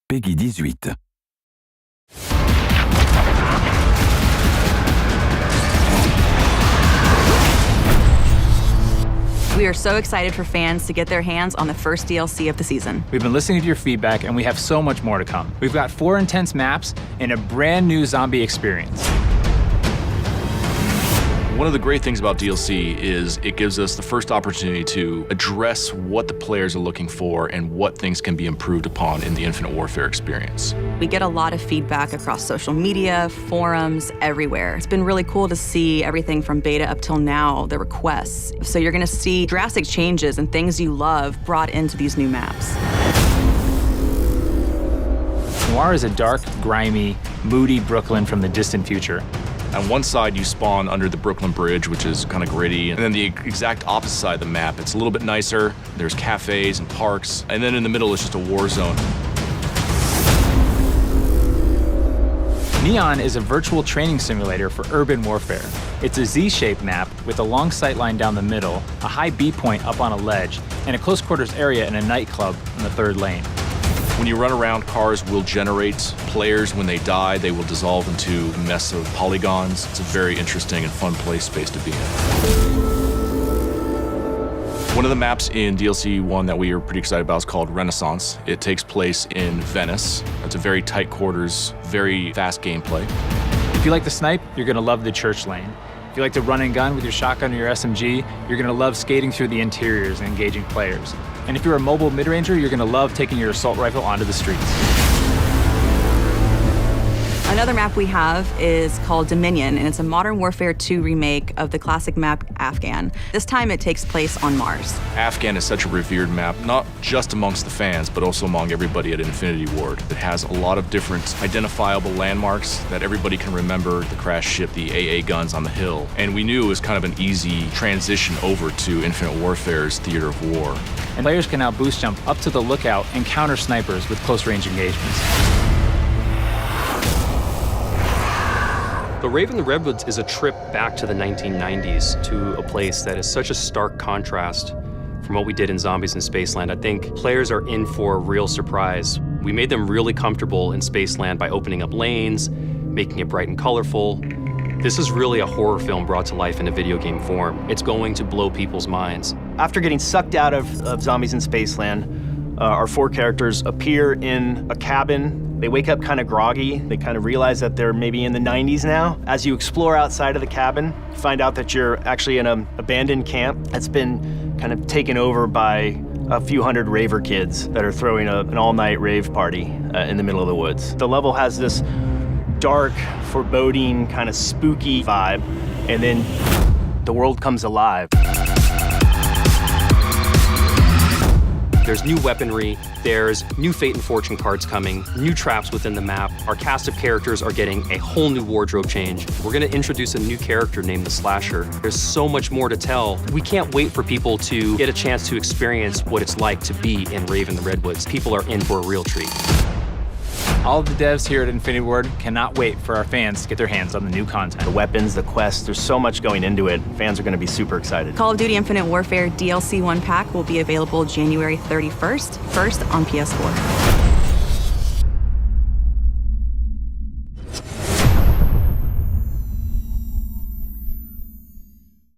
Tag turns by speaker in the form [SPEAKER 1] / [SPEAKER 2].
[SPEAKER 1] Peggy 18.
[SPEAKER 2] We are so excited for fans to get their hands on the first DLC of the season.
[SPEAKER 3] We've been listening to your feedback, and we have so much more to come. We've got 4 intense maps and a brand new zombie experience.
[SPEAKER 4] One of the great things about DLC is it gives us the first opportunity to address what the players are looking for and what things can be improved upon in the Infinite Warfare experience.
[SPEAKER 2] We get a lot of feedback across social media, forums, everywhere. It's been really cool to see everything from beta up till now, the requests. So you're gonna see drastic changes and things you love brought into these new maps.
[SPEAKER 3] Noir is a dark, grimy, moody Brooklyn from the distant future.
[SPEAKER 4] On one side, you spawn under the Brooklyn Bridge, which is kind of gritty. And then the exact opposite side of the map, it's a little bit nicer. There's cafes and parks. And then in the middle is just a war zone.
[SPEAKER 3] Neon is a virtual training simulator for urban warfare. It's a Z-shaped map with a long sight line down the middle, a high B point up on a ledge, and a close quarters area in a nightclub in the 3rd lane.
[SPEAKER 4] When you run around, cars will generate players. When they die, they will dissolve into a mess of polygons. It's a very interesting and fun play space to be in. One of the maps in DLC 1 that we are pretty excited about is called Renaissance. It takes place in Venice. It's a very tight quarters, very fast gameplay.
[SPEAKER 3] If you like to snipe, you're gonna love the church lane. If you like to run and gun with your shotgun or your SMG, you're gonna love skating through the interiors and engaging players. And if you're a mobile mid-ranger, you're gonna love taking your assault rifle onto the streets.
[SPEAKER 2] Another map we have is called Dominion, and it's a Modern Warfare 2 remake of the classic map Afghan. This time it takes place on Mars.
[SPEAKER 4] Afghan is such a revered map, not just amongst the fans, but also among everybody at Infinity Ward. It has a lot of different identifiable landmarks that everybody can remember: the crashed ship, the AA guns on the hill. And we knew it was kind of an easy transition over to Infinite Warfare's theater of war.
[SPEAKER 3] And players can now boost jump up to the lookout and counter snipers with close range engagements.
[SPEAKER 5] The Rave and the Redwoods is a trip back to the 1990s, to a place that is such a stark contrast from what we did in Zombies in Spaceland. I think players are in for a real surprise. We made them really comfortable in Spaceland by opening up lanes, making it bright and colorful. This is really a horror film brought to life in a video game form. It's going to blow people's minds.
[SPEAKER 6] After getting sucked out of Zombies in Spaceland, our 4 characters appear in a cabin. They wake up kind of groggy. They kind of realize that they're maybe in the 90s now. As you explore outside of the cabin, you find out that you're actually in an abandoned camp that's been kind of taken over by a few hundred raver kids that are throwing an all-night rave party in the middle of the woods. The level has this dark, foreboding, kind of spooky vibe, and then the world comes alive.
[SPEAKER 5] There's new weaponry, there's new fate and fortune cards coming, new traps within the map. Our cast of characters are getting a whole new wardrobe change. We're gonna introduce a new character named the Slasher. There's so much more to tell. We can't wait for people to get a chance to experience what it's like to be in Rave and the Redwoods. People are in for a real treat.
[SPEAKER 3] All of the devs here at Infinity Ward cannot wait for our fans to get their hands on the new content.
[SPEAKER 6] The weapons, the quests, there's so much going into it. Fans are going to be super excited.
[SPEAKER 2] Call of Duty Infinite Warfare DLC 1 pack will be available January 31st, first on PS4.